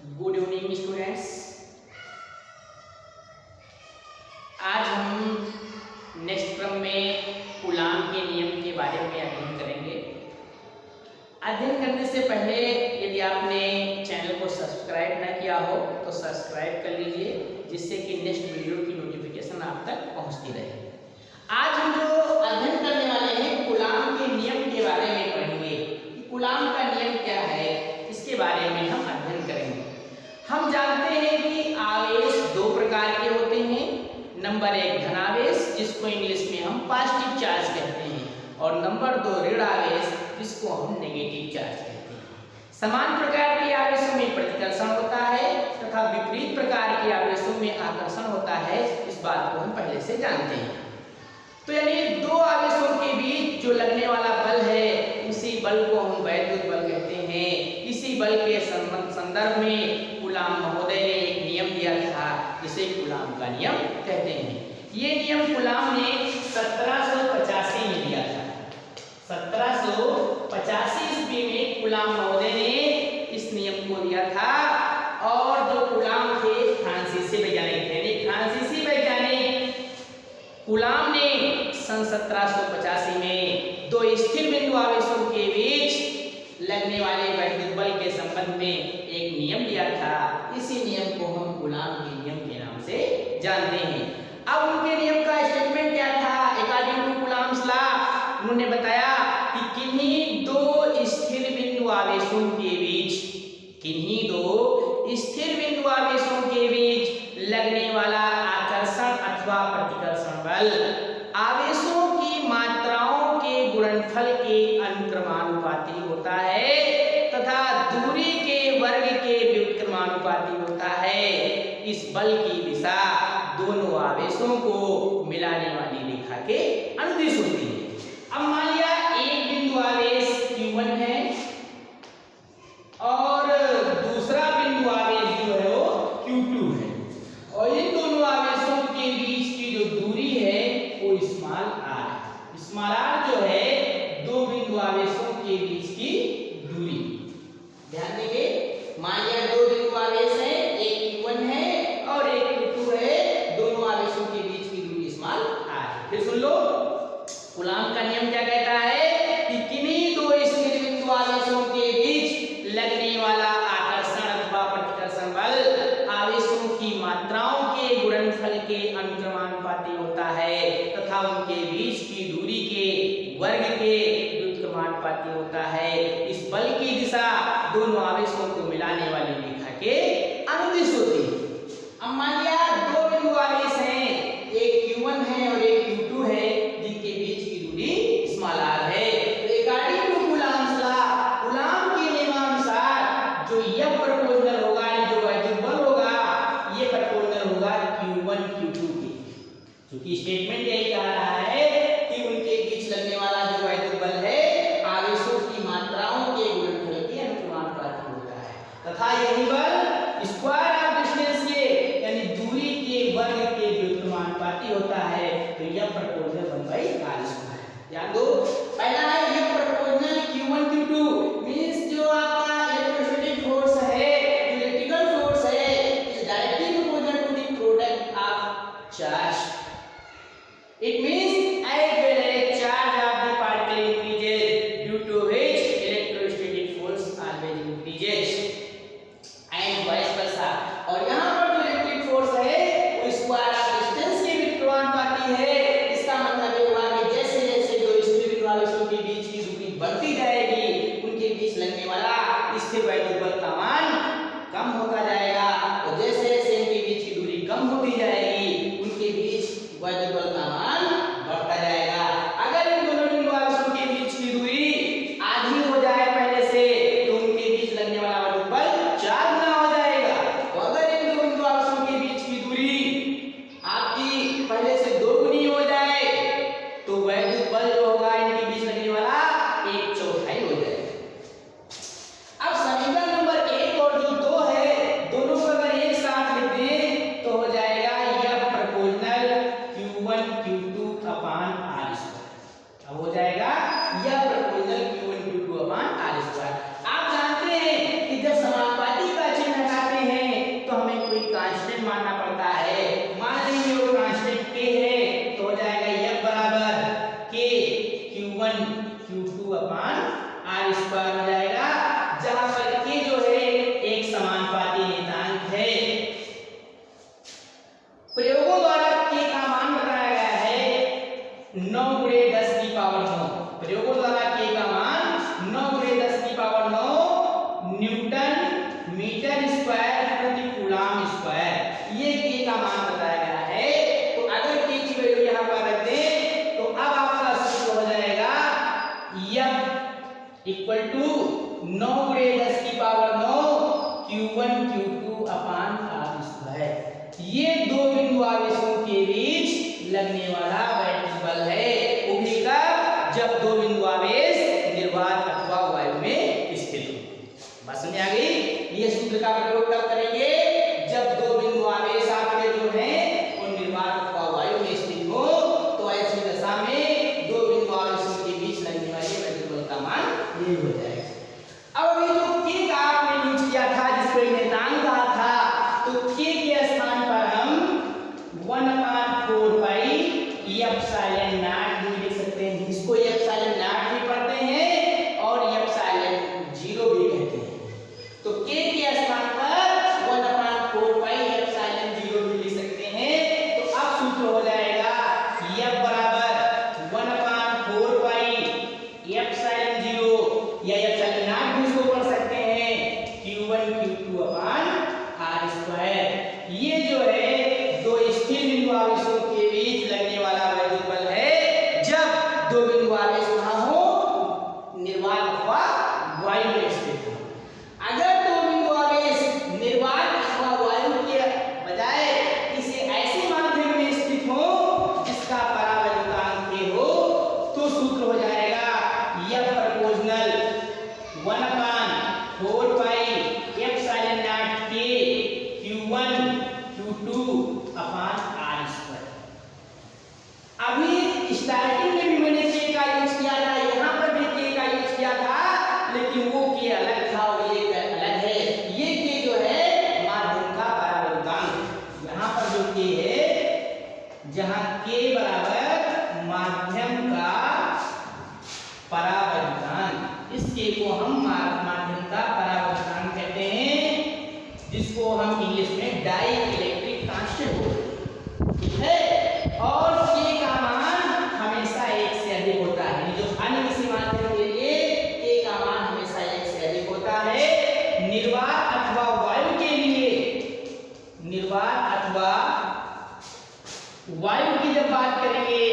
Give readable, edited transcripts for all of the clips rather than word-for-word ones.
Good evening students. आज हम next क्रम में कूलाम के नियम के बारे में अध्ययन करेंगे। अध्ययन करने से पहले यदि आपने चैनल को सब्सक्राइब न किया हो तो सब्सक्राइब कर लीजिए, जिससे कि नेक्स्ट वीडियो की नोटिफिकेशन आप तक पहुंचती रहे। आज हम जो अध्ययन करने वाले हैं कूलाम के नियम के बारे में पढ़ेंगे कि कूलाम का नियम क्या है, इसके बारे में हम अध्ययन करेंगे। हम जानते हैं कि आवेश दो प्रकार के होते हैं। नंबर एक धनावेश, जिसको इंग्लिश में हम पॉजिटिव चार्ज कहते हैं, और नंबर दो ऋण आवेश, जिसको हम नेगेटिव चार्ज कहते हैं। समान प्रकार के आवेशों में प्रतिकर्षण होता है तथा विपरीत प्रकार के आवेशों में आकर्षण होता है। इस बात को हम पहले से जानते हैं। तो यानी दो आवेशों के बीच जो लगने वाला बल है, उसी बल को हम वैद्युत बल कहते हैं। इसी बल के संदर्भ में कूलाम महोदय ने एक नियम दिया था, जिसे कूलाम का नियम कहते हैं। ये नियम कूलाम ने 1785 में दिया था। 1785 ईस्वी में कूलाम महोदय ने इस नियम को दिया था। और जो कूलाम थे फ्रांसीसी वैज्ञानिक थे। फ्रांसीसी वैज्ञानिक कूलाम ने सन 1785 में दो स्थिर बिंदु आवेशों के बीच लगने वाले वैद्युत बल के संबंध में एक नियम दिया था। इसी नियम को हम कूलाम के नियम के नाम से जानते हैं। अब उनके नियम का स्टेटमेंट क्या था? अकॉर्डिंग टू कूलाम्स लॉ, उन्होंने बताया कि किन्हीं दो स्थिर बिंदु आवेशों के बीच, किन्हीं दो स्थिर बिंदु आवेशों के बीच लगने वाला आकर्षण अथवा प्रतिकर्षण बल आवेशों की मात्राओं के गुणनफल के अनुक्रमानुपाती होता है तथा दूरी के वर्ग के व्युत्क्रमानुपाती होता है। इस बल की दिशा दोनों आवेशों को मिलाने वाली रेखा के अनुदिश होती है। अब मान लिया एक बिंदु आवेश Q1 है और दूसरा बिंदु आवेश जो है वो Q2 है, और इन दोनों आवेशों के बीच की जो दूरी है वो स्मॉल r है। स्मॉल r जो है दो बिंदु आवेशों के बीच की दूरी। ध्यान देंगे, मान लिया दो बिंदु आवेश है, एक Q1 है और एक Q2 है, दोनों आवेशों के बीच की दूरी स्मॉल r है। फिर सुन लो, कूलाम का नियम क्या कहता है कि किन्हीं दो स्थिर बिंदु आवेशों के बीच लगने वाला आकर्षण अथवा प्रतिकर्षण बल आवेशों की मात्राओं के गुणनफल के अनुक्रमानुपाती होता है तथा उनके बीच की दूरी के वर्ग के व्युत्क्रमानुपाती होता है। इस बल की दिशा दोनों आवेशों को मिलाने वाली रेखा के अनुदिश होती है। अब मान लिया दो बिंदु आवेश हैं, एक Q1 है और एक Q2 है, जिनके बीच की दूरी स्मॉल r है। तो according to Coulomb's law, Coulomb के नियमानुसार जो यह प्रोपोर्शनल होगा, जो वैद्युत बल होगा, ये प्रोपोर्शनल होगा Q1 Q2 के। क्योंकि स्टेटमेंट यही कह रहा है कि उनके बीच लगने वाला जो वैद्युत बल है आवेशों की मात्राओं के गुणनफल के अनुक्रमानुपाती होता है तथा यही बल स्क्वायर ऑफ डिस्टेंस के यानी दूरी के वर्ग के व्युत्क्रमानुपाती होता है। तो यह प्रोपोर्शनल 1/r²। ध्यान दो, पहला है यह प्रोपोर्शनल Q1 Q2 मींस जो आपका इलेक्ट्रोस्टैटिक फोर्स है, इलेक्ट्रिकल फोर्स है, is directly proportional to the product of charge. It means as well as charge of the particle increases, due to which electrostatic force always increases, and vice versa। और यहाँ पर जो electric force है वो square of distance के व्युत्क्रमानुपाती है। इसका मतलब ये हुआ कि जैसे जैसे जो स्थिर बिंदु आवेशों के बीच की दूरी बढ़ती जाएगी, उनके बीच लगने वाला स्थिर वैद्युत बल का मान कम होता जाएगा, और जैसे जैसे इनके बीच की दूरी कम होती जाएगी, उनके बीच वैद्युत बल का मान बढ़ता जाएगा। अगर इन दोनों बिंदु आवेशों के बीच की दूरी आधी हो जाए पहले से, तो उनके बीच लगने वाला वैद्युत बल 4 गुना हो जाएगा। और अगर इन दो बिंदु आवेशों के बीच की दूरी आपकी पहले से 2 गुनी हो जाए, तो वैद्युत बल जो होगा इनके बीच लगने वाला 1/4 हो जाएगा। अब समीकरण नंबर 1 और जो 2 है, दोनों को अगर एक साथ लिख दें तो हो जाएगा यह proportional Q1 Q2 metre square प्रति कूलम स्क्वायर, ये के का मान बताया गया है। तो अगर के की वैल्यू यहाँ पर रख दें तो अब आपका सूत्र हो जाएगा F इक्वल टू 9 गुणे 10 की power 9 Q1 Q2 upon R square. ये दो बिंदु आवेशों के बीच लगने वाला वैद्युत बल है। वो भी कब? जब दो बिंदु आवेश निर्वात अथवा वायु में स्थित हो। बात समझ आ गई? ये सूत्र का प्रयोग कब करेंगे? जब दो बिंदु आवेश आपके जो हैं वो निर्वात अथवा वायु में स्थित हो, तो ऐसी दशा में दो बिंदु आवेशों के बीच लगने वाले वैद्युत बल का मान ये हो जाएगा। अब अभी जो के का आपने यूज किया था, जिसको नियतांक कहा था, तो के के स्थान पर हम 1/4 पाई एप्सिलॉन नॉट भी लिख सकते हैं। इसको एप्सिलॉन नॉट भी पढ़ते हैं और एप्सिलॉन 0 भी कहते हैं। तो के के स्थान पर 1/4 पाई एप्सिलॉन 0 भी लिख सकते हैं। तो अब सूत्र हो जाएगा F बराबर 1/4 पाई एप्सिलॉन 0 या एप्सिलॉन नॉट भी इसको पढ़ सकते हैं Q1 Q2 upon R square. ये जो है दो स्थिर बिंदु आवेशों के बीच लगने वाला वैद्युत बल है, जब दो बिंदु आवेश कहाँ हो? निर्वात अथवा वायु में स्थित हो। अगर दो बिंदु आवेश निर्वात अथवा वायु के बजाय किसी ऐसे माध्यम में स्थित हो जिसका परावैद्युतांक के हो, तो सूत्र हो जाएगा F proportional 1/4 pi epsilon not के Q1 Q2 upon R square. अभी स्टार्टिंग में भी मैंने के का यूज किया था, यहाँ पर भी के का यूज किया था, लेकिन वो के अलग था और ये अलग है। ये के जो है माध्यम का परावैद्युतांक। यहाँ पर जो के है, जहाँ के बराबर माध्यम का परावैद्युतांक, इस के को हम माध्यम का परावैद्युतांक कहते हैं, जिसको हम इंग्लिश में डाई इलेक्ट्रिक कांस्टेंट बोलते हैं। ठीक है? और के का मान हमेशा 1 से अधिक होता है। जो अन्य किसी माध्यम के लिए के का मान हमेशा 1 से अधिक होता है। निर्वात अथवा वायु के लिए, निर्वात अथवा वायु की जब बात करेंगे,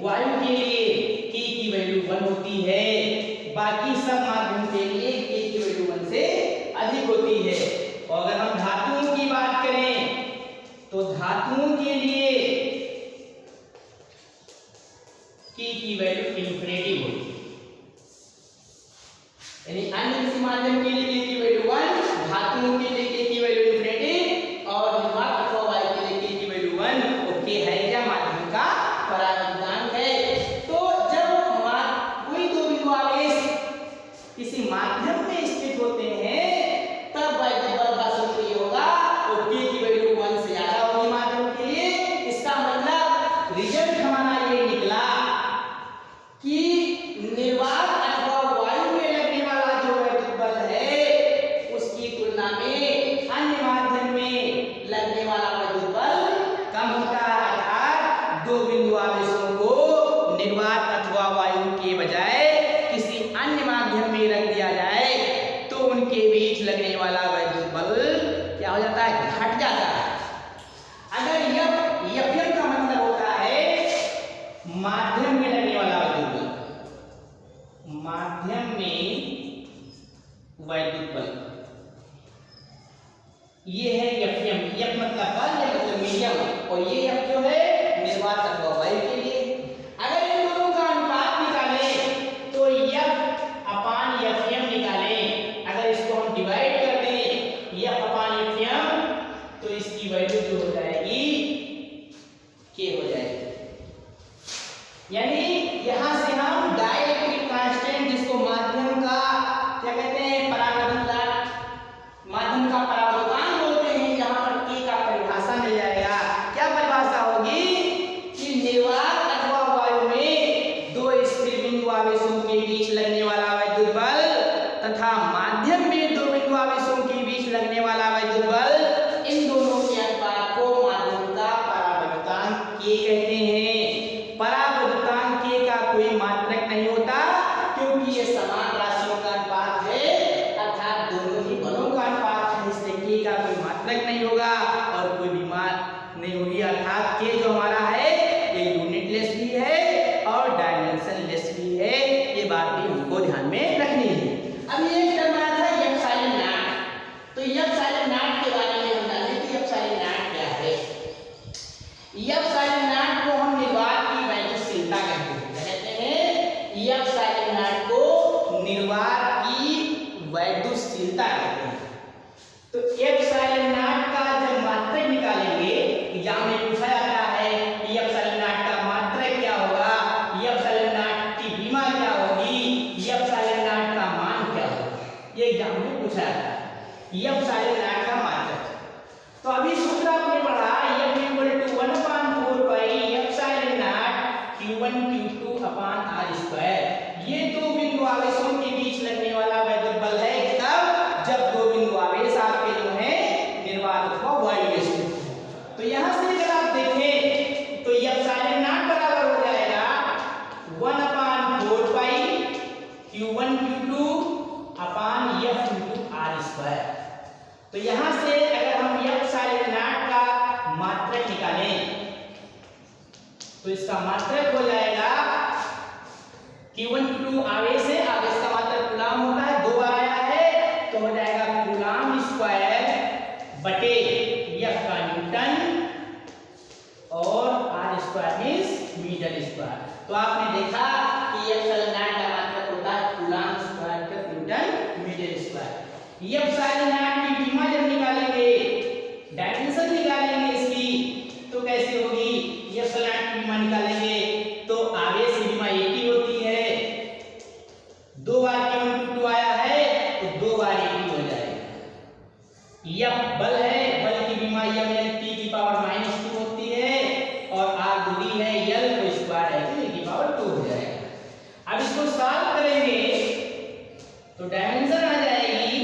वायु के लिए के की वैल्यू 1 होती है। बाकी सब माध्यम के लिए के की वैल्यू 1 से अधिक होती है। और अगर हम धातुओं की बात करें तो धातुओं के लिए के की वैल्यू इन्फिनिटी होती है। यानी अन्य किसी माध्यम के लिए के की वैल्यू 1, धातुओं के लिए के की वैल्यू इन्फिनिटी, और निर्वात अथवा वायु के लिए के की वैल्यू 1। ओके है क्या? माध्यम का परावैद्युतांक है। तो जब कोई दो बिंदु आवेश किसी माध्यम में स्थित होते हैं, तब वैद्युत बल का सूत्र ये होगा, और के की वैल्यू 1 से ज्यादा होगी माध्यम के लिए। इसका मतलब रिजल्ट हमारा ये निकला कि निर्वात अथवा वायु में लगने वाला जो वैद्युत बल है, उसकी तुलना में अन्य माध्यम में लगने वाला वैद्युत बल कम होता है। अर्थात दो बिंदु आवेशों को निर्वात अथवा वायु के बजाय किसी अन्य माध्यम में रख दिया जाए, तो उनके बीच लगने वाला वैद्युत बल क्या हो जाता है? घट जाता है। अगर Fm का मतलब होता है माध्यम में लगने वाला वैद्युत बल, माध्यम में वैद्युत बल, ये है Fm। F मतलब बल, ये मतलब मीडियम, और ये F जो है निर्वात अथवा वायु के लिए। अगर इन दोनों का अनुपात निकालें तो F अपान Fm निकालें। अगर इसको हम डिवाइड कर दें F अपान Fm, तो इसकी वैल्यू जो हो जाएगी के हो जाएगी। यानी यहां से हम डाइलेक्ट्रिक कांस्टेंट, जिसको माध्यम का क्या कहते हैं? परावैद्युतांक, माध्यम का परावैद्युतांक बोलते हैं, जहां पर के का परिभाषा मिल जाएगा। क्या परिभाषा होगी? कि निर्वात अथवा वायु में दो स्थिर बिंदु आवेशों के बीच लगने वाला वैद्युत बल तथा माध्यम में दो बिंदु आवेशों के बीच लगने वाला वैद्युत बल, इन दोनों के अनुपात को माध्यम का परावैद्युतांक के कहते हैं। परावैद्युतांक जाता है एप्सिलॉन नॉट का मात्रक। तो अभी सूत्र आपने पढ़ा F equal to 1/4 pi epsilon naught Q1 Q2 upon R square. ये दो बिंदु आवेशों के बीच लगने वाला वैद्युत बल है तब जब दो बिंदु आवेश आपके जो है निर्वात अथवा वायु के स्थित हो। तो यहां से अगर आप देखें तो एप्सिलॉन नॉट बराबर हो जाएगा 1/4 पाई Q1 Q2 अपान F into R स्क्वायर। तो यहां से अगर हम एप्सिलॉन नॉट का मात्रक निकालें तो इसका मात्रक हो जाएगा Q1 Q2 आवेश है, आवेश का मात्रक कूलाम होता है, दो बार आया है तो हो जाएगा कूलाम स्क्वायर बटे F का न्यूटन और R square means metre square. तो आपने देखा कि एप्सिलॉन नॉट का मात्रक होता है कूलाम स्क्वायर का newton metre square. Epsilon naught की विमा जब निकालेंगे, डायमेंशन निकालेंगे इसकी तो कैसे होगी? एप्सिलॉन नॉट की विमा निकालेंगे तो आवेश की विमा एक ही होती है, दो बार Q1 Q2 आया है तो दो बार एक ही हो जाएगा। F बल है, बल की विमा T की पावर -2 होती है और R दूरी है L तो स्क्वायर है तो की पावर 2 हो जाएगा। अब इसको सॉल्व करेंगे तो डायमेंशन आ जाएगी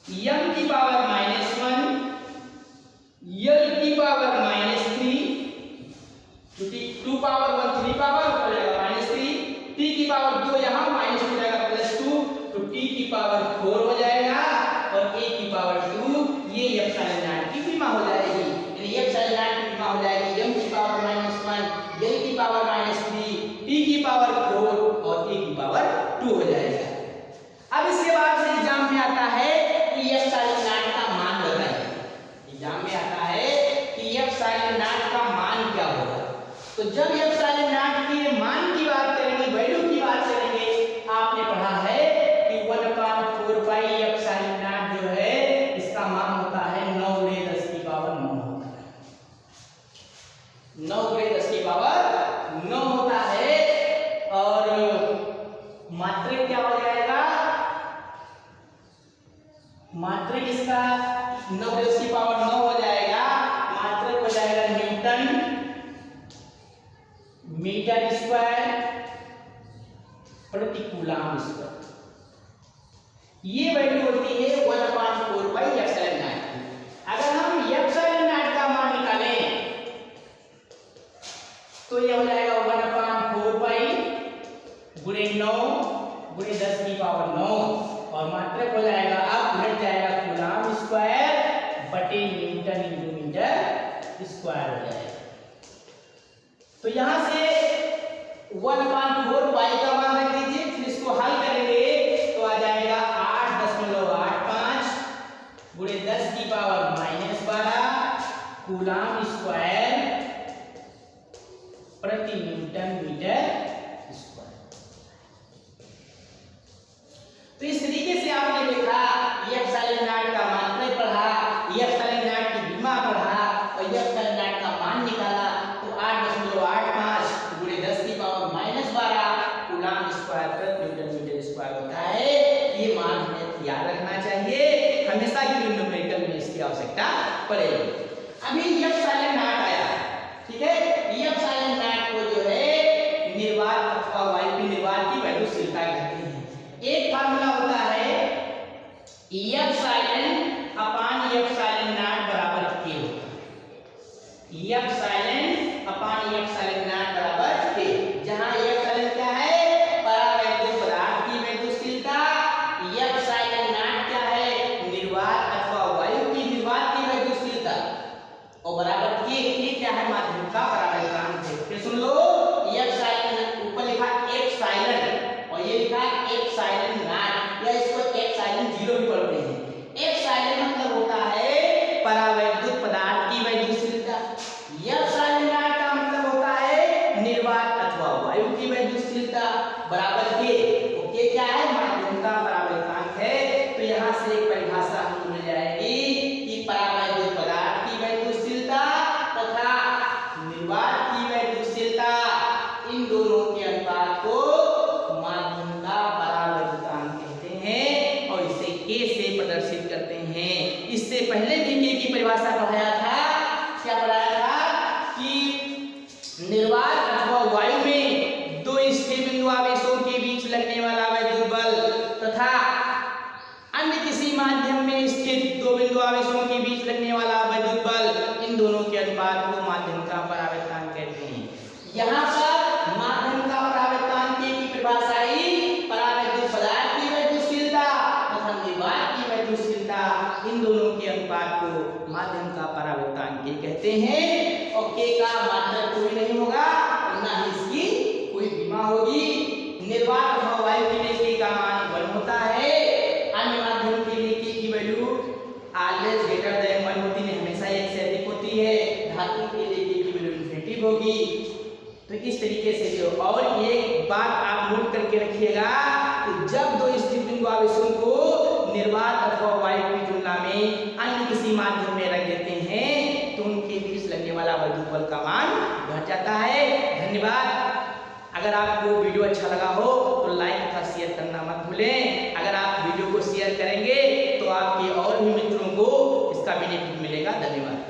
m की पावर -1 L की पावर -3 क्योंकि 2 पावर 1 3 पावर हो जाएगा -3, t की पावर 2 यहाँ माइनस हो जाएगा +2 तो t की पावर 4 हो जाएगा और a की पावर 2 ये एप्सिलॉन नॉट की विमा हो जाएगी। यानी एप्सिलॉन नॉट की विमा हो जाएगी m की पावर -1 L की पावर -3 t की पावर 4 और a की पावर 2 हो जाएगा। अब इसके बाद से एग्जाम में आता है कि एप्सिलॉन नॉट का मान बताइए। एग्जाम में आता है कि एप्सिलॉन नॉट का मान क्या होगा। तो जब एप्सिलॉन नॉट के मान की बात करेंगे, वैल्यू की बात करेंगे, आपने पढ़ा है कि 1/4 पाई एप्सिलॉन नॉट जो है इसका मान होता है 9 × 10 की पावर 9 होता है, 9 × 10 की पावर 9 होता है। और मात्रक क्या हो जाएगा? मात्रक इसका 9 × 10 की पावर 9 हो जाएगा, मात्रक हो जाएगा न्यूटन मीटर स्क्वायर प्रति कूलाम स्क्वायर। ये वैल्यू होती है 1/4 पाई एप्सिलॉन नॉट की। अगर हम एप्सिलॉन नॉट का मान निकालें तो ये हो जाएगा 1/4 पाई गुणे 9 गुणे 10 की पावर 9 और मात्रक हो जाएगा, अब घट जाएगा कूलाम स्क्वायर बटे न्यूटन × मीटर स्क्वायर हो जाएगा। तो यहां से 1/4 पाई का मान रख दीजिए, फिर इसको हल करेंगे तो आ जाएगा 8.85 गुणे 10 की पावर -12 कूलाम स्क्वायर प्रति न्यूटन मीटर स्क्वायर। तो इस तरीके से आपने देखा एप्सिलॉन नॉट का मात्रक पढ़ा, एप्सिलॉन नॉट की विमा पढ़ा और एप्सिलॉन नॉट का मान निकाला तो 8.85 गुणे 10 की पावर -12 कूलाम स्क्वायर प्रति न्यूटन मीटर स्क्वायर होता है। ये मान हमें याद रखना चाहिए, हमेशा के लिए न्यूमेरिकल में इसकी आवश्यकता पड़ेगी। अभी एप्सिलॉन नॉट आया, ठीक है, एप्सिलॉन नॉट को जो है निर्वात अथवा वायु की निर्वात की वैद्युतशीलता कहते हैं। एक फार्मूला होता है एप्सिलॉन अपान एप्सिलॉन नॉट बराबर k होता है। एप्सिलॉन अपान एप्सिलॉन नॉट बराबर k, जहां एप्सिलॉन क्या है? परावैद्युत पदार्थ की वैद्युतशीलता, एप्सिलॉन नॉट क्या है? निर्वात अथवा वायु की निर्वात की वैद्युतशीलता और बराबर k क्या है? माध्यम का परावैद्युतांक है। फिर सुन लो, एप्सिलॉन ऊपर लिखा एप्सिलॉन और ये लिखा एप्सिलॉन नॉट, या इसको एप्सिलॉन 0 भी पढ़ते हैं। एप्सिलॉन मतलब होता है परावैद्युत पदार्थ की वैद्युतशीलता, एप्सिलॉन नॉट का मतलब होता है निर्वात अथवा वायु की वैद्युतशीलता बराबर k। तो k क्या है? माध्यम का परावैद्युतांक है। तो यहां से एक परिभाषा हमको मिल जाएगी कि परावैद्युत पदार्थ की वैद्युतशीलता तथा निर्वात की वैद्युतशीलता, इन दोनों के अनुपात को माध्यम का परावैद्युतांक कहते हैं और इसे के से प्रदर्शित करते हैं। इससे पहले भी के की परिभाषा पढ़ाया था। क्या पढ़ाया था कि निर्वात अथवा वायु में दो स्थिर बिंदु आवेशों के बीच लगने वाला वैद्युत बल तथा अन्य किसी माध्यम में स्थित दो बिंदु आवेशों के बीच लगने वाला वैद्युत बल, इन दोनों के अनुपात को माध्यम का परावर्तन कहते हैं। यहाँ पर माध्यम का परावर्तन की परिभाषा ही परावैद्युत पदार्थ की वैद्युतशीलता तथा निर्वात की वैद्युतशीलता, इन दोनों के अनुपात को माध्यम का परावर्तन के कहते हैं। और के का मात्रक कोई नहीं होगा ना ही इसकी कोई सीमा होगी। निर्वात अथवा वायु के लिए के का मान 1 होता है। अन्य माध्यम के लिए के की वैल्यू ऑलवेज ग्रेटर देन 1 होती है, हमेशा 1 से अधिक होती है। धातु के लिए के की वैल्यू इन्फिनिटिव होगी। तो इस तरीके से जो, और एक बात आप नोट करके रखिएगा कि जब दो स्थिर बिंदु आवेशों को निर्वात अथवा वायु की तुलना में अन्य किसी माध्यम में रख देते हैं तो उनके बीच लगने वाला वैद्युत बल का मान घट जाता है। धन्यवाद। अगर आपको वीडियो अच्छा लगा हो तो लाइक तथा शेयर करना मत भूलें। अगर आप वीडियो को शेयर करेंगे तो आपके और भी मित्रों को इसका बेनिफिट मिलेगा। धन्यवाद।